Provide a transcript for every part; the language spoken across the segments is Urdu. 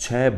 6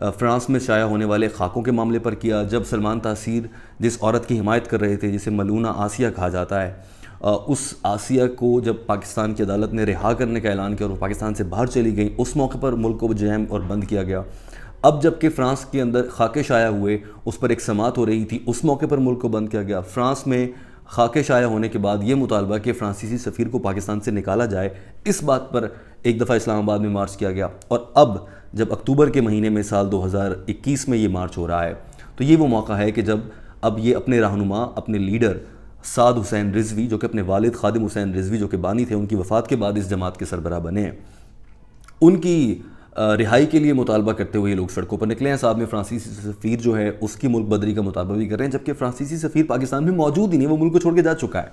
فرانس میں شائع ہونے والے خاکوں کے معاملے پر کیا، جب سلمان تاثیر جس عورت کی حمایت کر رہے تھے جسے ملونہ آسیہ کہا جاتا ہے، اس آسیہ کو جب پاکستان کی عدالت نے رہا کرنے کا اعلان کیا اور وہ پاکستان سے باہر چلی گئیں، اس موقع پر ملک کو جیم اور بند کیا گیا۔ اب جب کہ فرانس کے اندر خاکے شائع ہوئے، اس پر ایک سماعت ہو رہی تھی، اس موقع پر ملک کو بند کیا گیا۔ فرانس میں خاکے شائع ہونے کے بعد یہ مطالبہ کہ فرانسیسی سفیر کو پاکستان سے نکالا جائے، اس بات پر ایک دفعہ اسلام آباد میں مارچ کیا گیا، اور اب جب اکتوبر کے مہینے میں سال 2021 میں یہ مارچ ہو رہا ہے، تو یہ وہ موقع ہے کہ جب اب یہ اپنے رہنما، اپنے لیڈر سعد حسین رضوی، جو کہ اپنے والد خادم حسین رضوی جو کہ بانی تھے، ان کی وفات کے بعد اس جماعت کے سربراہ بنے ہیں، ان کی رہائی کے لیے مطالبہ کرتے ہوئے یہ لوگ سڑکوں پر نکلے ہیں۔ ساتھ میں فرانسیسی سفیر جو ہے اس کی ملک بدری کا مطالبہ بھی کر رہے ہیں، جبکہ فرانسیسی سفیر پاکستان میں موجود ہی نہیں، وہ ملک کو چھوڑ کے جا چکا ہے۔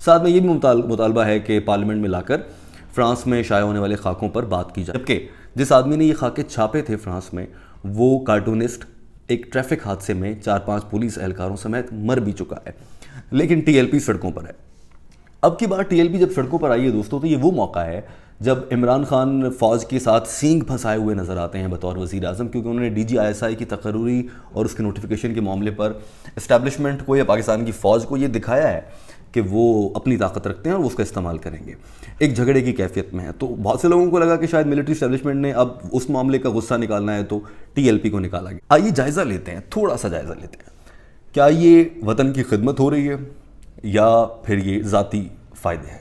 ساتھ میں یہ بھی مطالبہ ہے کہ پارلیمنٹ میں لا کر فرانس میں شائع ہونے والے خاکوں پر بات کی جائے، جبکہ جس آدمی نے یہ خاکے چھاپے تھے فرانس میں، وہ کارٹونسٹ ایک ٹریفک حادثے میں 4-5 پولیس اہلکاروں سمیت مر بھی چکا ہے، لیکن ٹی ایل پی سڑکوں پر ہے۔ اب کی بار ٹی ایل پی جب سڑکوں پر آئی ہے دوستوں، تو یہ وہ موقع ہے جب عمران خان فوج کے ساتھ سینگ پھنسائے ہوئے نظر آتے ہیں بطور وزیر اعظم، کیونکہ انہوں نے D G I S I کی تقرری اور اس کے نوٹیفیکیشن کے معاملے پر اسٹیبلشمنٹ کو یا پاکستان کی فوج کو یہ دکھایا ہے کہ وہ اپنی طاقت رکھتے ہیں اور وہ اس کا استعمال کریں گے، ایک جھگڑے کی کیفیت میں ہے۔ تو بہت سے لوگوں کو لگا کہ شاید ملٹری اسٹیبلشمنٹ نے اب اس معاملے کا غصہ نکالنا ہے تو ٹی ایل پی کو نکالا گیا۔ آئیے جائزہ لیتے ہیں، تھوڑا سا جائزہ لیتے ہیں، کیا یہ وطن کی خدمت ہو رہی ہے یا پھر یہ ذاتی فائدے ہیں؟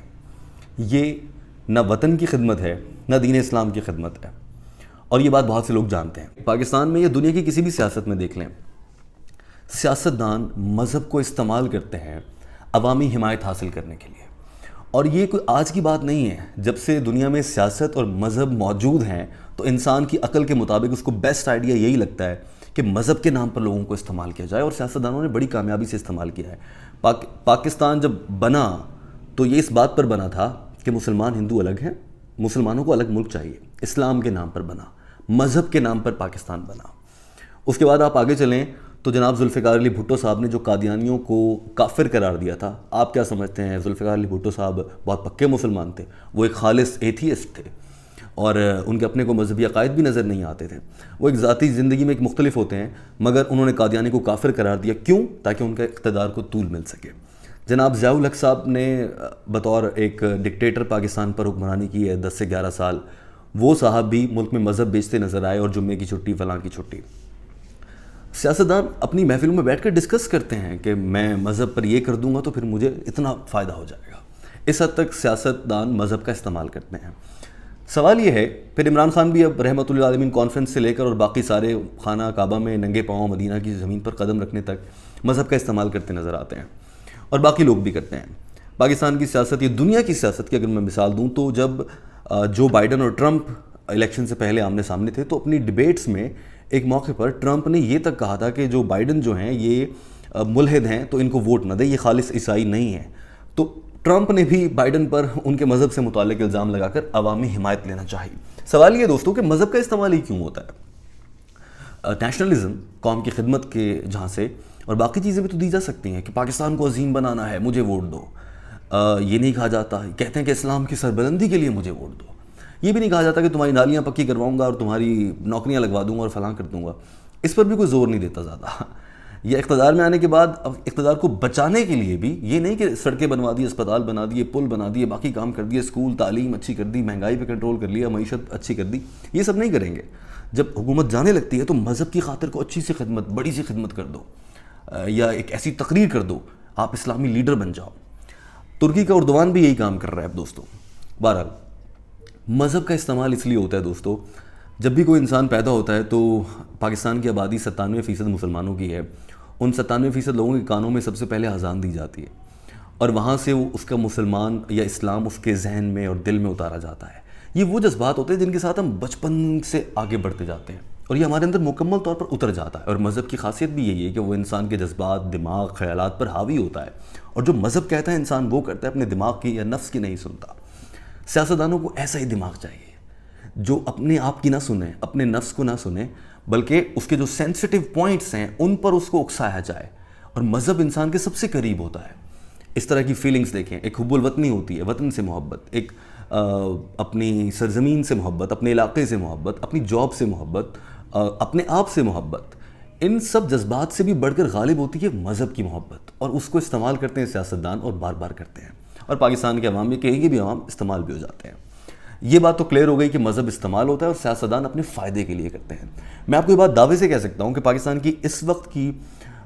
یہ نہ وطن کی خدمت ہے نہ دین اسلام کی خدمت ہے، اور یہ بات بہت سے لوگ جانتے ہیں۔ پاکستان میں یا دنیا کی کسی بھی سیاست میں دیکھ لیں، سیاستدان مذہب کو استعمال کرتے ہیں عوامی حمایت حاصل کرنے کے لیے، اور یہ کوئی آج کی بات نہیں ہے۔ جب سے دنیا میں سیاست اور مذہب موجود ہیں تو انسان کی عقل کے مطابق اس کو بیسٹ آئیڈیا یہی لگتا ہے کہ مذہب کے نام پر لوگوں کو استعمال کیا جائے، اور سیاستدانوں نے بڑی کامیابی سے استعمال کیا ہے۔ پاکستان جب بنا تو یہ اس بات پر بنا تھا کہ مسلمان ہندو الگ ہیں، مسلمانوں کو الگ ملک چاہیے، اسلام کے نام پر بنا، مذہب کے نام پر پاکستان بنا۔ اس کے بعد آپ آگے چلیں تو جناب ذوالفقار علی بھٹو صاحب نے جو قادیانیوں کو کافر قرار دیا تھا، آپ کیا سمجھتے ہیں؟ ذوالفقار علی بھٹو صاحب بہت پکے مسلمان تھے، وہ ایک خالص ایتھیسٹ تھے، اور ان کے اپنے کو مذہبی عقائد بھی نظر نہیں آتے تھے، وہ ایک ذاتی زندگی میں ایک مختلف ہوتے ہیں، مگر انہوں نے قادیانی کو کافر قرار دیا، کیوں؟ تاکہ ان کا اقتدار کو طول مل سکے۔ جناب ضیاء الحق صاحب نے بطور ایک ڈکٹیٹر پاکستان پر حکمرانی کی ہے 10 سے 11 سال، وہ صاحب بھی ملک میں مذہب بیچتے نظر آئے، اور جمعے کی چھٹی، فلاں کی چھٹی۔ سیاستدان اپنی محفلوں میں بیٹھ کر ڈسکس کرتے ہیں کہ میں مذہب پر یہ کر دوں گا تو پھر مجھے اتنا فائدہ ہو جائے گا، اس حد تک سیاستدان مذہب کا استعمال کرتے ہیں۔ سوال یہ ہے، پھر عمران خان بھی اب رحمۃ اللہ علیہ کانفرنس سے لے کر اور باقی سارے خانہ کعبہ میں ننگے پاؤں مدینہ کی زمین پر قدم رکھنے تک مذہب کا استعمال کرتے نظر آتے ہیں، اور باقی لوگ بھی کرتے ہیں۔ پاکستان کی سیاست یا دنیا کی سیاست کی اگر میں مثال دوں تو جب جو بائیڈن اور ٹرمپ الیکشن سے پہلے آمنے سامنے تھے تو اپنی ڈیبیٹس میں ایک موقع پر ٹرمپ نے یہ تک کہا تھا کہ جو بائیڈن جو ہیں یہ ملحد ہیں تو ان کو ووٹ نہ دیں، یہ خالص عیسائی نہیں ہیں۔ تو ٹرمپ نے بھی بائیڈن پر ان کے مذہب سے متعلق الزام لگا کر عوامی حمایت لینا چاہیے۔ سوال یہ دوستوں کہ مذہب کا استعمال ہی کیوں ہوتا ہے؟ نیشنلزم، قوم کی خدمت کے جہاں سے، اور باقی چیزیں بھی تو دی جا سکتی ہیں کہ پاکستان کو عظیم بنانا ہے، مجھے ووٹ دو، یہ نہیں کہا جاتا، کہتے ہیں کہ اسلام کی سربلندی کے لیے مجھے ووٹ دو، یہ بھی نہیں کہا جاتا کہ تمہاری نالیاں پکی کرواؤں گا اور تمہاری نوکریاں لگوا دوں گا اور فلاں کر دوں گا، اس پر بھی کوئی زور نہیں دیتا زیادہ۔ یہ اقتدار میں آنے کے بعد اب اقتدار کو بچانے کے لیے بھی یہ نہیں کہ سڑکیں بنوا دی، اسپتال بنا دیے، پل بنا دیے، باقی کام کر دیے، اسکول تعلیم اچھی کر دی، مہنگائی پہ کنٹرول کر لیا، معیشت اچھی کر دی، یہ سب نہیں کریں گے۔ جب حکومت جانے لگتی ہے تو مذہب کی خاطر کو اچھی سی خدمت، بڑی سی خدمت کر دو، یا ایک ایسی تقریر کر دو، آپ اسلامی لیڈر بن جاؤ۔ ترکی کا اردوان بھی یہی کام کر رہا ہے اب دوستوں۔ بہرحال مذہب کا استعمال اس لیے ہوتا ہے دوستوں، جب بھی کوئی انسان پیدا ہوتا ہے تو پاکستان کی آبادی 97% مسلمانوں کی ہے، ان 97% لوگوں کے کانوں میں سب سے پہلے اذان دی جاتی ہے، اور وہاں سے اس کا مسلمان یا اسلام اس کے ذہن میں اور دل میں اتارا جاتا ہے۔ یہ وہ جذبات ہوتے ہیں جن کے ساتھ ہم بچپن سے آگے بڑھتے جاتے ہیں، اور یہ ہمارے اندر مکمل طور پر اتر جاتا ہے۔ اور مذہب کی خاصیت بھی یہی ہے کہ وہ انسان کے جذبات، دماغ، خیالات پر حاوی ہوتا ہے، اور جو مذہب کہتا ہے انسان وہ کرتا ہے، اپنے دماغ کی یا نفس کی نہیں سنتا۔ سیاستدانوں کو ایسا ہی دماغ چاہیے جو اپنے آپ کی نہ سنیں، اپنے نفس کو نہ سنیں، بلکہ اس کے جو سینسٹیو پوائنٹس ہیں ان پر اس کو اکسایا جائے، اور مذہب انسان کے سب سے قریب ہوتا ہے۔ اس طرح کی فیلنگز دیکھیں، ایک حب الوطنی ہوتی ہے، وطن سے محبت، ایک اپنی سرزمین سے محبت، اپنے علاقے سے محبت، اپنی جاب سے محبت، اپنے آپ سے محبت، ان سب جذبات سے بھی بڑھ کر غالب ہوتی ہے مذہب کی محبت، اور اس کو استعمال کرتے ہیں سیاستدان اور بار بار کرتے ہیں، اور پاکستان کے عوام، یہ کہیں گے بھی عوام استعمال بھی ہو جاتے ہیں۔ یہ بات تو کلیئر ہو گئی کہ مذہب استعمال ہوتا ہے اور سیاستدان اپنے فائدے کے لیے کرتے ہیں۔ میں آپ کو یہ بات دعوے سے کہہ سکتا ہوں کہ پاکستان کی اس وقت کی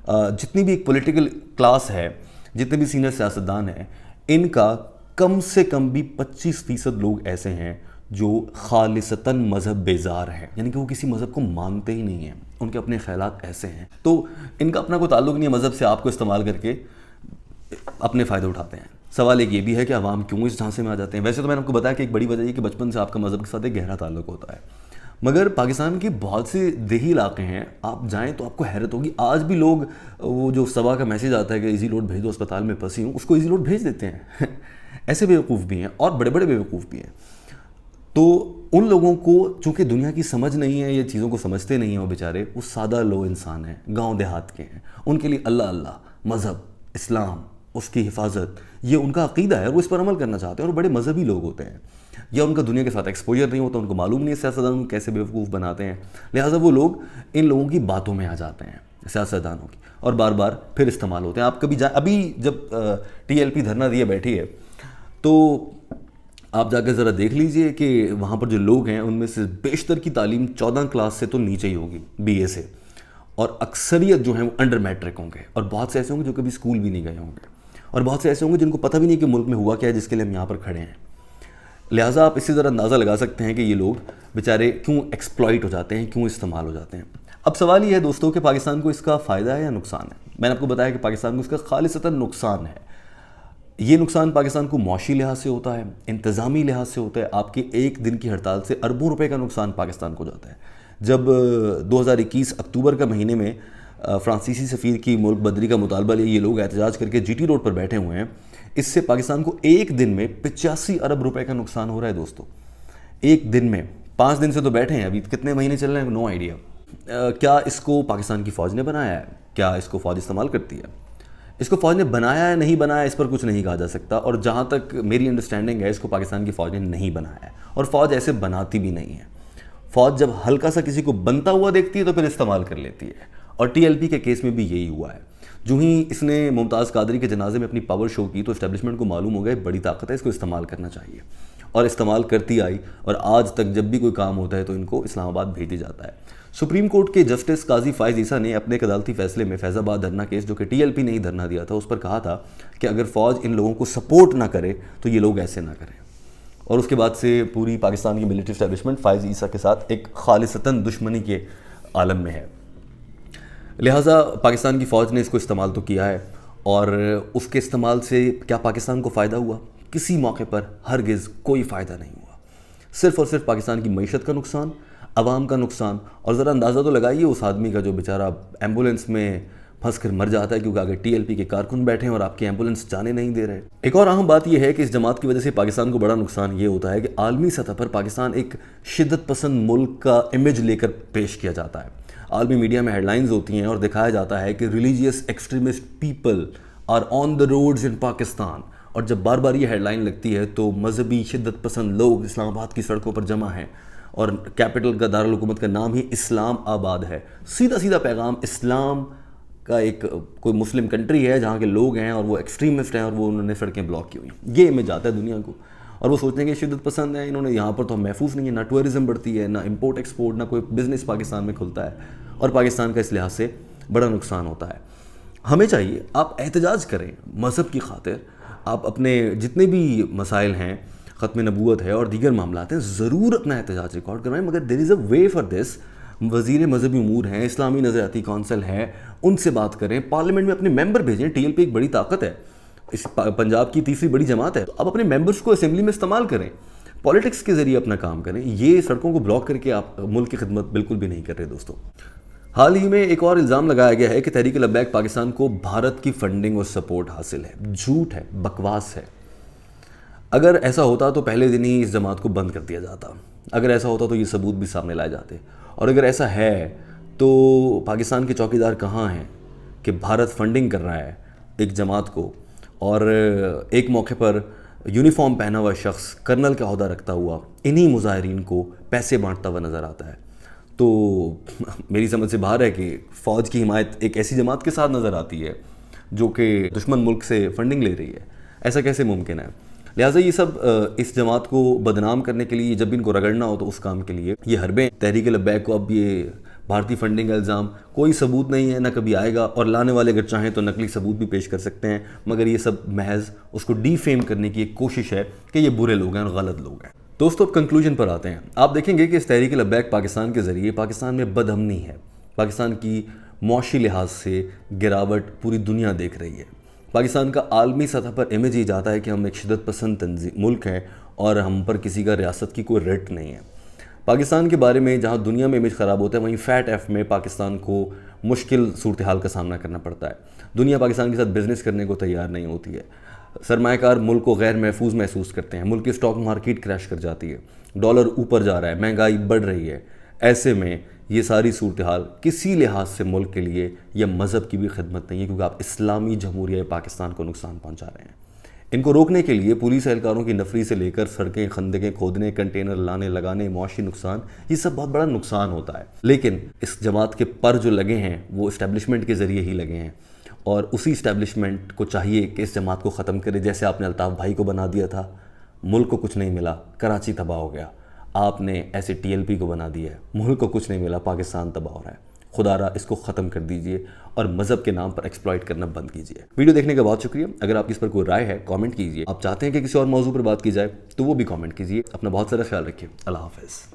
جتنی بھی ایک پولیٹیکل کلاس ہے، جتنے بھی سینئر سیاستدان ہیں، ان کا کم سے کم بھی 25% لوگ ایسے ہیں جو خالصتاً مذہب بیزار ہیں، یعنی کہ وہ کسی مذہب کو مانتے ہی نہیں ہیں، ان کے اپنے خیالات ایسے ہیں، تو ان کا اپنا کوئی تعلق نہیں ہے مذہب سے، آپ کو استعمال کر کے اپنے فائدے اٹھاتے ہیں۔ سوال ایک یہ بھی ہے کہ عوام کیوں اس جھانسے میں آ جاتے ہیں؟ ویسے تو میں نے آپ کو بتایا کہ ایک بڑی وجہ یہ کہ بچپن سے آپ کا مذہب کے ساتھ ایک گہرا تعلق ہوتا ہے، مگر پاکستان کے بہت سے دیہی علاقے ہیں، آپ جائیں تو آپ کو حیرت ہوگی، آج بھی لوگ وہ جو صبح کا میسیج آتا ہے کہ ایزی لوڈ بھیج دو اسپتال میں پھنسی ہوں، اس کو ایزی لوڈ بھیج دیتے ہیں۔ ایسے بیوقوف بھی ہیں اور بڑے بڑے بیوقوف بھی ہیں۔ تو ان لوگوں کو چونکہ دنیا کی سمجھ نہیں ہے، یہ چیزوں کو سمجھتے نہیں ہیں، وہ بیچارے وہ سادہ لو انسان ہیں، گاؤں دیہات کے ہیں، ان کے لیے اللہ اللہ، مذہب، اسلام، اس کی حفاظت، یہ ان کا عقیدہ ہے، وہ اس پر عمل کرنا چاہتے ہیں، اور بڑے مذہبی لوگ ہوتے ہیں، یا ان کا دنیا کے ساتھ ایکسپوجر نہیں ہوتا، ان کو معلوم نہیں ہے سیاستدان کیسے بیوقوف بناتے ہیں، لہٰذا وہ لوگ ان لوگوں کی باتوں میں آ جاتے ہیں، سیاستدانوں کی، اور بار بار پھر استعمال ہوتے ہیں۔ آپ کبھی ابھی جب TLP دھرنا دیے بیٹھی ہے تو آپ جا کے ذرا دیکھ لیجئے کہ وہاں پر جو لوگ ہیں ان میں سے بیشتر کی تعلیم 14 کلاس سے تو نیچے ہی ہوگی، BA سے، اور اکثریت جو ہیں وہ انڈر میٹرک ہوں گے، اور بہت سے ایسے ہوں گے جو کبھی اسکول بھی نہیں گئے ہوں گے، اور بہت سے ایسے ہوں گے جن کو پتہ بھی نہیں کہ ملک میں ہوا کیا ہے جس کے لیے ہم یہاں پر کھڑے ہیں۔ لہٰذا آپ اسی طرح اندازہ لگا سکتے ہیں کہ یہ لوگ بیچارے کیوں ایکسپلائٹ ہو جاتے ہیں، کیوں استعمال ہو جاتے ہیں۔ اب سوال یہ ہے دوستوں کہ پاکستان کو اس کا فائدہ ہے یا نقصان ہے؟ میں نے آپ کو بتایا کہ پاکستان کو اس کا خالصتاً نقصان ہے۔ یہ نقصان پاکستان کو معاشی لحاظ سے ہوتا ہے، انتظامی لحاظ سے ہوتا ہے، آپ کی ایک دن کی ہڑتال سے اربوں روپے کا نقصان پاکستان کو جاتا ہے۔ جب 2021 اکتوبر کا مہینے میں فرانسیسی سفیر کی ملک بدری کا مطالبہ لے یہ لوگ احتجاج کر کے GT روڈ پر بیٹھے ہوئے ہیں، اس سے پاکستان کو ایک دن میں 85 ارب روپے کا نقصان ہو رہا ہے دوستو، ایک دن میں۔ 5 دن سے تو بیٹھے ہیں، ابھی کتنے مہینے چل رہے ہیں نو آئیڈیا۔ کیا اس کو پاکستان کی فوج نے بنایا ہے؟ کیا اس کو فوج استعمال کرتی ہے؟ اس کو فوج نے بنایا ہے نہیں بنایا اس پر کچھ نہیں کہا جا سکتا، اور جہاں تک میری انڈرسٹینڈنگ ہے اس کو پاکستان کی فوج نے نہیں بنایا ہے، اور فوج ایسے بناتی بھی نہیں ہے۔ فوج جب ہلکا سا کسی کو بنتا ہوا دیکھتی ہے تو پھر استعمال کر لیتی ہے، اور TLP کے کیس میں بھی یہی ہوا ہے۔ جو ہی اس نے ممتاز قادری کے جنازے میں اپنی پاور شو کی تو اسٹیبلشمنٹ کو معلوم ہو گیا بڑی طاقت ہے، اس کو استعمال کرنا چاہیے، اور استعمال کرتی آئی، اور آج تک جب بھی کوئی کام ہوتا ہے تو ان کو اسلام آباد بھیج دیا جاتا ہے۔ سپریم کورٹ کے جسٹس قاضی فائز عیسیٰ نے اپنے ایک عدالتی فیصلے میں فیض آباد دھرنا کیس جو کہ TLP نے ہی دھرنا دیا تھا اس پر کہا تھا کہ اگر فوج ان لوگوں کو سپورٹ نہ کرے تو یہ لوگ ایسے نہ کریں، اور اس کے بعد سے پوری پاکستان کی ملٹری اسٹیبلشمنٹ فائز عیسیٰ کے ساتھ ایک خالصتاً دشمنی کے عالم میں ہے۔ لہٰذا پاکستان کی فوج نے اس کو استعمال تو کیا ہے، اور اس کے استعمال سے کیا پاکستان کو فائدہ ہوا؟ کسی موقع پر ہرگز کوئی فائدہ نہیں ہوا، صرف اور صرف پاکستان کی معیشت کا نقصان، عوام کا نقصان، اور ذرا اندازہ تو لگائیے اس آدمی کا جو بیچارہ ایمبولنس میں پھنس کر مر جاتا ہے کیونکہ آگے TLP کے کارکن بیٹھے ہیں اور آپ کی ایمبولنس جانے نہیں دے رہے۔ ایک اور اہم بات یہ ہے کہ اس جماعت کی وجہ سے پاکستان کو بڑا نقصان یہ ہوتا ہے کہ عالمی سطح پر پاکستان ایک شدت پسند ملک کا امیج لے کر پیش کیا جاتا ہے۔ عالمی میڈیا میں ہیڈ لائنز ہوتی ہیں اور دکھایا جاتا ہے کہ religious extremist people are on the roads in Pakistan, اور جب بار بار یہ ہیڈ لائن لگتی ہے تو مذہبی شدت پسند لوگ اسلام آباد کی سڑکوں پر جمع ہیں، اور کیپٹل کا دارالحکومت کا نام ہی اسلام آباد ہے۔ سیدھا سیدھا پیغام اسلام کا ایک کوئی مسلم کنٹری ہے جہاں کے لوگ ہیں اور وہ ایکسٹریمسٹ ہیں اور وہ انہوں نے سڑکیں بلاک کی ہوئی ہیں، یہ امیج آتا ہے دنیا کو، اور وہ سوچتے ہیں کہ شدت پسند ہیں، انہوں نے یہاں پر تو ہم محفوظ نہیں ہے، نہ ٹورزم بڑھتی ہے، نہ امپورٹ ایکسپورٹ، نہ کوئی بزنس پاکستان میں کھلتا ہے، اور پاکستان کا اس لحاظ سے بڑا نقصان ہوتا ہے۔ ہمیں چاہیے آپ احتجاج کریں مذہب کی خاطر، آپ اپنے جتنے بھی مسائل ہیں، ختم نبوت ہے اور دیگر معاملات ہیں، ضرور اپنا احتجاج ریکارڈ کروائیں، مگر دیر از اے وے فار دس۔ وزیر مذہبی امور ہیں، اسلامی نظریاتی کونسل ہے، ان سے بات کریں، پارلیمنٹ میں اپنے ممبر بھیجیں۔ TLP ایک بڑی طاقت ہے، اس پنجاب کی تیسری بڑی جماعت ہے، تو آپ اپنے ممبرس کو اسمبلی میں استعمال کریں، پالیٹکس کے ذریعے اپنا کام کریں، یہ سڑکوں کو بلاک کر کے آپ ملک کی خدمت بالکل بھی نہیں کر رہے دوستوں۔ حال ہی میں ایک اور الزام لگایا گیا ہے کہ تحریک لبیک پاکستان کو بھارت کی فنڈنگ اور سپورٹ حاصل ہے۔ جھوٹ ہے، بکواس ہے۔ اگر ایسا ہوتا تو پہلے دن ہی اس جماعت کو بند کر دیا جاتا، اگر ایسا ہوتا تو یہ ثبوت بھی سامنے لائے جاتے، اور اگر ایسا ہے تو پاکستان کے چوکیدار کہاں ہیں کہ بھارت فنڈنگ کر رہا ہے ایک جماعت کو، اور ایک موقع پر یونیفارم پہنا ہوا شخص کرنل کا عہدہ رکھتا ہوا انہی مظاہرین کو پیسے بانٹتا ہوا نظر آتا ہے۔ تو میری سمجھ سے باہر ہے کہ فوج کی حمایت ایک ایسی جماعت کے ساتھ نظر آتی ہے جو کہ دشمن ملک سے فنڈنگ لے رہی ہے. ایسا کیسے ممکن ہے؟ لہٰذا یہ سب اس جماعت کو بدنام کرنے کے لیے، جب بھی ان کو رگڑنا ہو تو اس کام کے لیے یہ حربیں. تحریک لبیک کو اب یہ بھارتی فنڈنگ کا الزام کوئی ثبوت نہیں ہے، نہ کبھی آئے گا، اور لانے والے اگر چاہیں تو نقلی ثبوت بھی پیش کر سکتے ہیں، مگر یہ سب محض اس کو ڈی فیم کرنے کی ایک کوشش ہے کہ یہ برے لوگ ہیں اور غلط لوگ ہیں. دوستو اب کنکلوژن پر آتے ہیں. آپ دیکھیں گے کہ اس تحریک لبیک پاکستان کے ذریعے پاکستان میں بد امنی ہے. پاکستان کی معاشی لحاظ سے گراوٹ پوری دنیا دیکھ رہی ہے. پاکستان کا عالمی سطح پر امیج یہ جاتا ہے کہ ہم ایک شدت پسند ملک ہیں اور ہم پر کسی کا ریاست کی کوئی رٹ نہیں ہے. پاکستان کے بارے میں جہاں دنیا میں امیج خراب ہوتا ہے، وہیں فیٹ ایف میں پاکستان کو مشکل صورتحال کا سامنا کرنا پڑتا ہے. دنیا پاکستان کے ساتھ بزنس کرنے کو تیار نہیں ہوتی ہے. سرمایہ کار ملک کو غیر محفوظ محسوس کرتے ہیں. ملک کی اسٹاک مارکیٹ کریش کر جاتی ہے. ڈالر اوپر جا رہا ہے، مہنگائی بڑھ رہی ہے. ایسے میں یہ ساری صورتحال کسی لحاظ سے ملک کے لیے یا مذہب کی بھی خدمت نہیں ہے، کیونکہ آپ اسلامی جمہوریہ پاکستان کو نقصان پہنچا رہے ہیں. ان کو روکنے کے لیے پولیس اہلکاروں کی نفری سے لے کر سڑکیں، خندقیں کھودنے، کنٹینر لانے لگانے، معاشی نقصان، یہ سب بہت بڑا نقصان ہوتا ہے. لیکن اس جماعت کے پر جو لگے ہیں وہ اسٹیبلشمنٹ کے ذریعے ہی لگے ہیں، اور اسی اسٹیبلشمنٹ کو چاہیے کہ اس جماعت کو ختم کرے. جیسے آپ نے الطاف بھائی کو بنا دیا تھا، ملک کو کچھ نہیں ملا، کراچی تباہ ہو گیا. آپ نے ایسے ٹی ایل پی کو بنا دیا ہے، ملک کو کچھ نہیں ملا، پاکستان تباہ ہو رہا ہے. خدا را اس کو ختم کر دیجئے اور مذہب کے نام پر ایکسپلائٹ کرنا بند کیجئے. ویڈیو دیکھنے کا بہت شکریہ. اگر آپ کی اس پر کوئی رائے ہے کامنٹ کیجئے. آپ چاہتے ہیں کہ کسی اور موضوع پر بات کی جائے تو وہ بھی کامنٹ کیجئے. اپنا بہت سارا خیال رکھیے. اللہ حافظ.